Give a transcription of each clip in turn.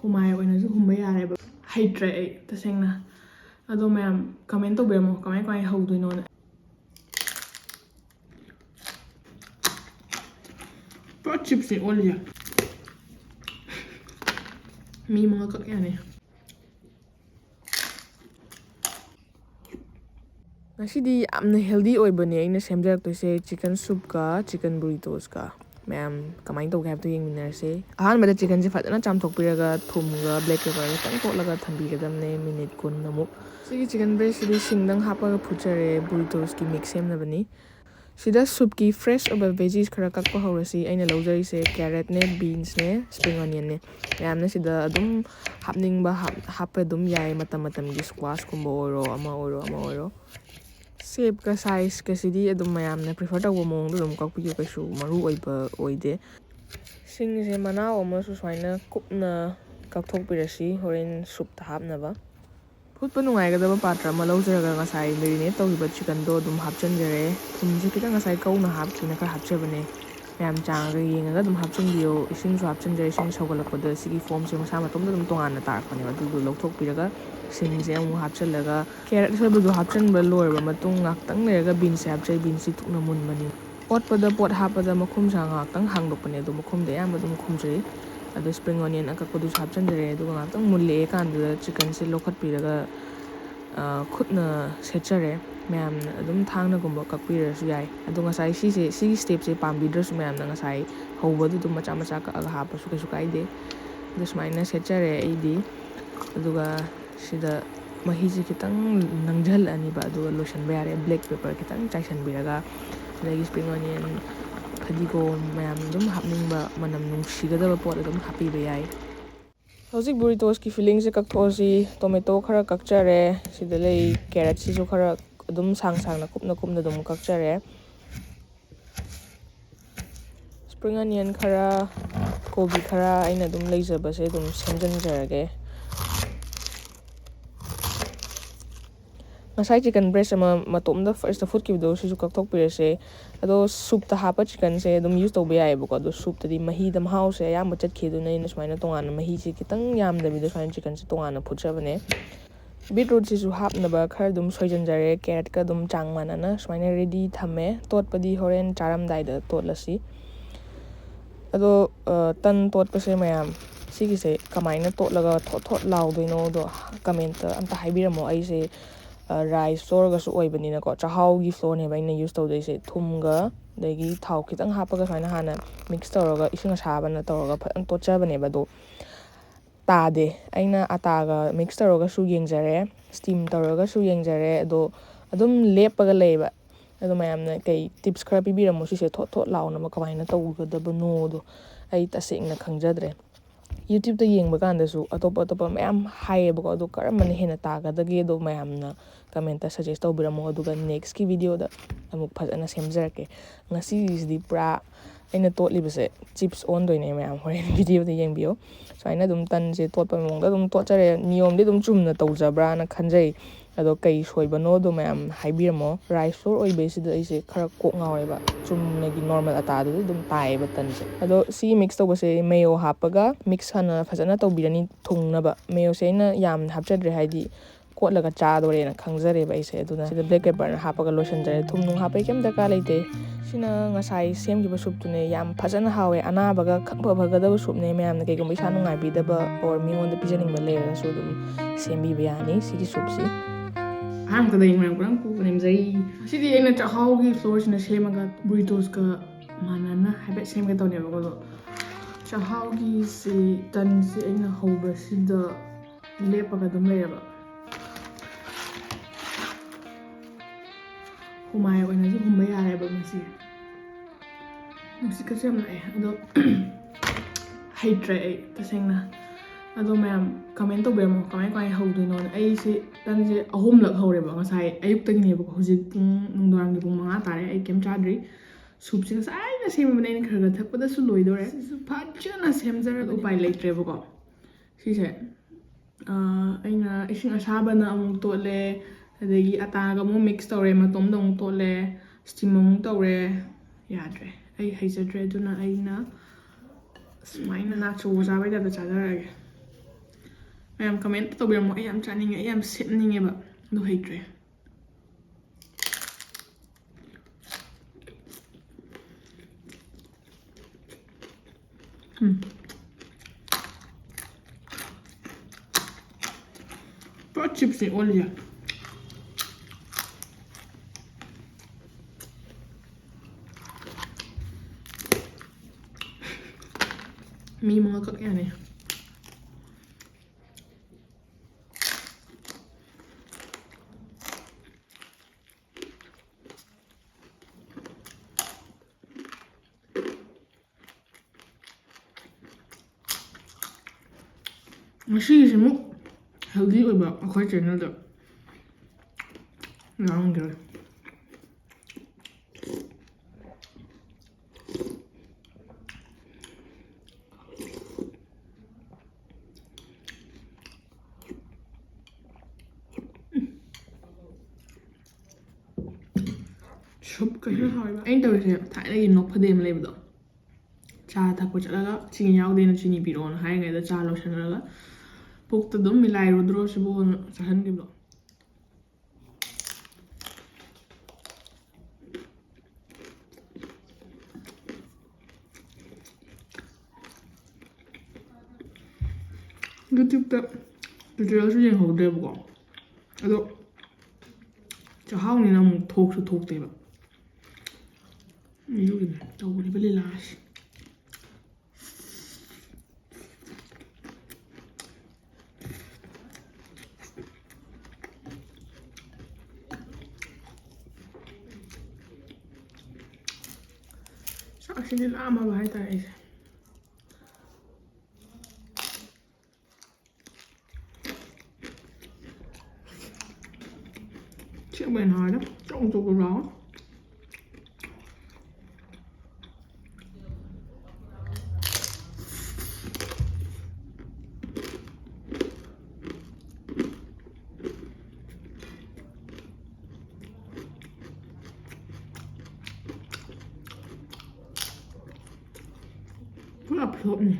humai oinasu humba yareba haitre ai tasengna ado mayam comment tawbiramo kamai haudoino pro chips ni olja mi mga kak yani Ngasidi amna healthy oibane aina semjaraktoise chicken soup ka chicken burritos ka mayam kamai tawge habto yengminarse ahanbada chicken se fadana chamthokpiraga thumga black pepper tang totlaga thambigadamne minute 10 amuk sigi chicken breast sidi singdang hapaga phuchare burritos ki mix semnabani sida soup ki fresh oba veggies khara kakpa horasi aina lawjarise carrot ne beans ne spring onion ne mayamna sida adum hapningba happa dum yai matam gi squash kumba oro ama oro shape ka size ka sidi adum mayamna prefer tawba mong dum kakpiyu kaisu maru oiba oide singse manao amasu swaina kupna kakthokpirasi horen soup ta hapnaba Putpa nungaigadaba patra ma lawjaraga ngasai marinate tawhiba chicken do dum hapchanjare thumse kitang ngasai kauna hapkina kar hapchabane mayam changaga yengaga dum hapchanbiyo isingsu hapchanjare ising saugalakpada sigi form se masa matomda dum tongana tarakpaneba dudu lawthokpiraga singse amu hapchalaga carrot soibudu hapchanba loirba matung ngaktang leraga beans se hapchai beans si tukna munmani potpada pot hapada makhum sa ngaktang hangdokpane do makhumda yamba dum khumjai ado spring onion akakpadu hapchanjare aduga ngaktang mulle kanda chicken se lokhatpiraga khutna setchare mayamna adum thangna gumba kakpirasu yai adu ngasai sigi step se pambidrasu mayamna ngasai houbadu dum macha ka aga hapasu kaisu kaide adu smaina setchare aidi aduga sida mahiji kitang nangjal aniba aduga lotion ba yare black pepper kitang chaisanbiraga adagi spring onion Fadigon mayam dum hapningba manam nungsigadaba pot adum hapiba yai Hojik burritos ki filling se kakthosi tomato khara kakchare sida lei carrot si su khara adum sang na kupna dum kakchare spring onion khara kobi khara aina dum leijaba se dum semjanjarage Ngasai chicken breast ama matomda first food ki do sisu kakthokpirase ado soup ta hapa chicken se dum use tawba yaibuko ado soup tadi mahi dam house ya yamba chatkiduna ina smaina tongana mahi se kitang yamda bido smaina chicken se tongana phutchabane beetroot sisu hapnaba khar dum soijanjare carrot ka dum changmanana smaina ready thame totpadi horen charamdai da totlasi ado tan totpase mayam sigi se kamaina totlaga thot lawdoino do comment amta haibiramo ai se rice flour ga su oibanina ko chahau gi flour ne baina use tawdaise thumga dagi thau kitang hapaga saina hana mix tawraga ising asabana tawraga phan tochabane bado tade aina ataga mix tawraga su yengjare steam tawraga su yengjare ado adum lepaga leiba ado mayamna kai tips khara pibiramo sise thot launa ma kamaina tawgadaba no do ai tasengna khangjadre YouTube ta yengba kandasu atopa mayam haiyeba ado karamana hena tagadage do mayamna comment ta suggest tawbiramo aduga next ki video da amuk phajana semjarake ngasi isdi pra aina totlibase chips on doine mayam horen video da yengbiyo so aina dum tan se totpa mongda dum totchare niyom de dum chumna tawjabra na khanjai ado kai soibano do mayam haibiramo rice flour oibase da ise khara kok ngawreba chumnagi normal ata du dum taiba tanse ado si mix tawbase mayo hapaga mix hana phajana tawbirani thungnaba mayo se na yam hapchadre haidi kotlaga chadore na khangjare ba ise aduna sida black pepper na hapaga lotion jare thumnu hapai kem daka leite sina ngasai semgiba soup tune yam phajana hawe anabaga khangpa bhagadaba soup ne mayam na kai gumbi sanu ngai bidaba or mingonda pijaning ba lera so dum sembi bayani sigi soup si I'm the name of the name is City in a Chahaugi floors in the same burritos ka manana habit same get on your Chahaugi si tan si in a hoba si the lepaga the meba humai when I humai araba masi Musicasem ado haitre tasengna ado mayam comment tawbiramo kamai haudoino ai se tanse ahumlak horeba ngasai ayuktagine ba hojik pung nungdorang pung 5 tare ai kem chadri soup sing sai na semane ni khara thakpada su loidore su phajana semjara upai leitre ba ko sise aina ising asabana amuk totle adagi ataga mo mix tawre matom dong totle steam amuk tawre yadre ai haijadre duna aina smaina na chu zabai da chajarage ꯃꯌꯥꯝ ꯀꯃꯦꯟ ꯇꯧꯕꯤꯔꯝꯃꯣ ꯑꯩ ꯌꯥꯝ ꯆꯥꯅꯤꯡꯉꯦ ꯑꯩ ꯌꯥꯝ ꯁꯦꯝꯅꯤꯡꯉꯦꯕ ꯑꯗꯨ ꯍꯩꯇ꯭ꯔꯦ ꯄꯨꯔꯥ ꯆꯤꯞꯁꯅꯤ ꯑꯣꯜꯂꯤꯁꯦ ꯃꯤ ꯃꯉꯥꯈꯛ ꯌꯥꯅꯤ ꯉꯁꯤꯒꯤꯁꯤ ꯑꯃꯨꯛ ꯍꯦꯜꯗꯤ ꯑꯣꯏꯕ ꯑꯩꯈꯣꯏ ꯆꯦꯅꯦꯜꯗ ꯌꯥꯎꯔꯝꯈꯤꯔꯣꯏ ꯁꯨꯞ ꯀꯩꯅꯣ ꯍꯥꯎꯋꯦꯕ ꯑꯩꯅ ꯇꯧꯔꯤꯁꯦ ꯊꯥꯏꯅꯒꯤ ꯅꯣꯛꯐꯗꯦ ꯑꯃ ꯂꯩꯕꯗꯣ ꯆꯥ ꯊꯛꯄ ꯆꯠꯂꯒ ꯆꯤꯅꯤ ꯌꯥꯎꯗꯦꯅ ꯆꯤꯅꯤ ꯄꯤꯔꯛꯑꯣꯅ ꯍꯥꯏꯔꯤꯉꯩꯗ ꯆꯥ ꯂꯣꯏꯁꯟꯈ꯭ꯔꯒ ꯄꯨꯛꯇ ꯑꯗꯨꯝ ꯃꯤꯂꯥꯏꯔꯨꯗ꯭ꯔꯣ ꯁꯤꯕꯨꯅ ꯆꯥꯍꯟꯈꯤꯕꯗꯣ ꯌꯨꯇ꯭ꯌꯨꯕꯇ ꯇ꯭ꯌꯨꯇꯣꯔꯤꯌꯦꯜꯁꯨ ꯌꯦꯡꯍꯧꯗ꯭ꯔꯦꯕꯀꯣ ꯑꯗꯣ ꯆꯥꯛꯍꯥꯎꯅꯤꯅ ꯑꯃꯨꯛ ꯊꯣꯛꯁꯨ ꯊꯣꯛꯇꯦꯕ ꯑꯗꯨꯒꯤꯅꯦ ꯇꯧꯔꯤꯕ ꯂꯤꯂꯥꯁꯤ ꯆꯥꯛꯁꯤꯗꯤ ꯂꯥꯝꯃꯕ ꯍꯥꯏꯇꯥꯔꯦ ꯑꯩꯁꯦ ꯁꯦꯡꯕꯩ ꯍꯥꯎꯋꯦꯗ ꯆꯧ ꯆꯧ ꯂꯥꯎꯋꯦ pura plopni.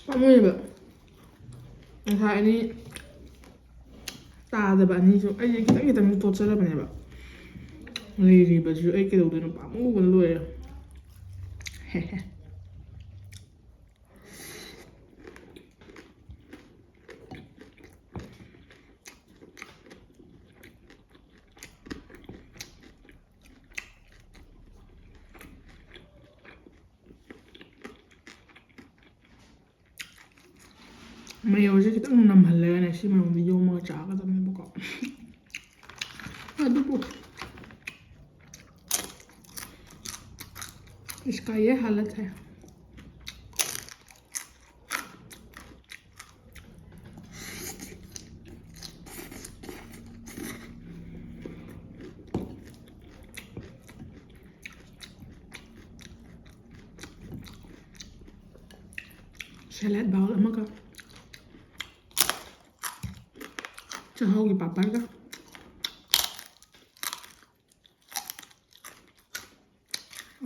ꯄꯥꯝꯃꯨꯏꯕ ꯉꯁꯥꯏ ꯑꯅꯤ ꯇꯥꯗꯕ ꯑꯅꯤꯁꯨ ꯑꯩꯁꯦ ꯈꯤꯇꯪ ꯈꯤꯇꯪ ꯇꯣꯠꯆꯔꯕꯅꯦꯕ ꯂꯩꯔꯤꯕꯁꯤꯁꯨ ꯑꯩ ꯀꯩꯗꯧꯗꯣꯏꯅꯣ ꯄꯥꯝꯃꯨꯕꯅ ꯂꯣꯏꯔꯦ ꯍꯦꯍꯦ ꯃꯌꯣꯟꯁꯦ ꯈꯤꯇꯪ ꯅꯝꯍꯜꯂꯒꯅꯦ ꯁꯤ ꯃꯅꯨꯡꯗ ꯌꯣꯝꯃꯒ ꯆꯥꯒꯗꯕꯅꯦꯕꯀꯣ ꯑꯗꯨꯕꯨ इसका ये हालत है सैलेड बाउल अमका चाहोगी पापड़ का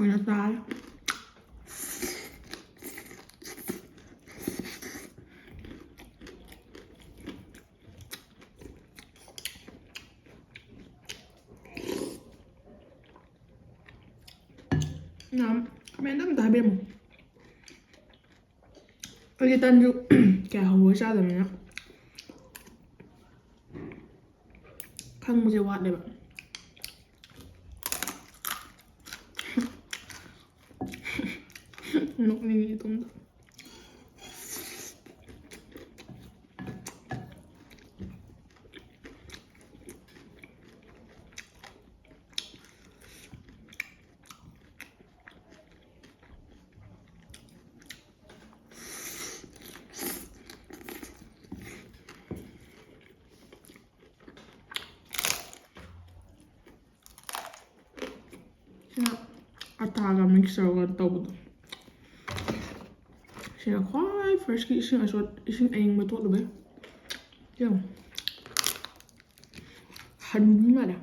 और दाल Ngậm, men đấm tại bên cái tên ru cà hùa sao rồi nè khăn một giờ quạt đây bạn nục như tung ꯑꯇꯥꯒ ꯃꯤꯛꯁ ꯇꯧꯔꯒ ꯇꯧꯕꯗꯣ ꯁꯤꯅ ꯈ꯭ꯋꯥꯏ ꯐꯥꯔꯁꯀꯤ ꯏꯁꯤꯡ ꯑꯏꯪꯕ ꯇꯣꯠꯂꯨꯕꯩ ꯌꯦꯡꯉꯣ ꯍꯟꯕꯤ ꯃꯥꯜꯂꯦ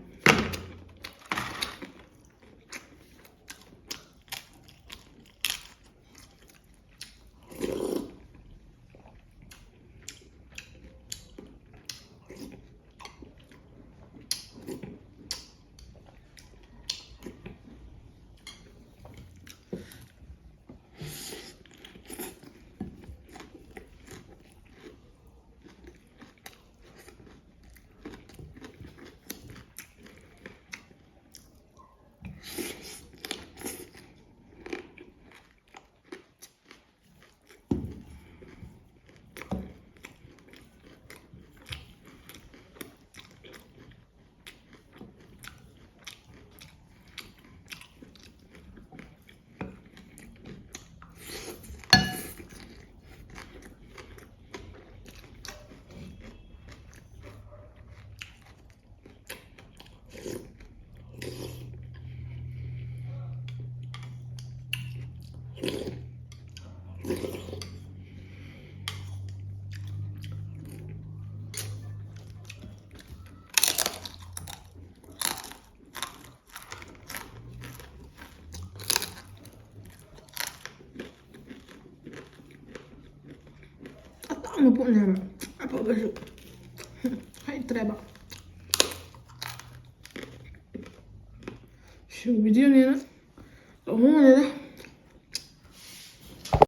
ꯑꯇꯥꯡꯕ ꯄꯣꯠꯅꯦꯕ ꯑꯐꯕꯁꯨ ꯍꯩꯇ꯭ꯔꯦꯕ ꯁꯤ ꯚꯤꯗꯤꯑꯣꯅꯦꯅ ꯇꯧꯍꯣꯡꯉꯅꯤꯗ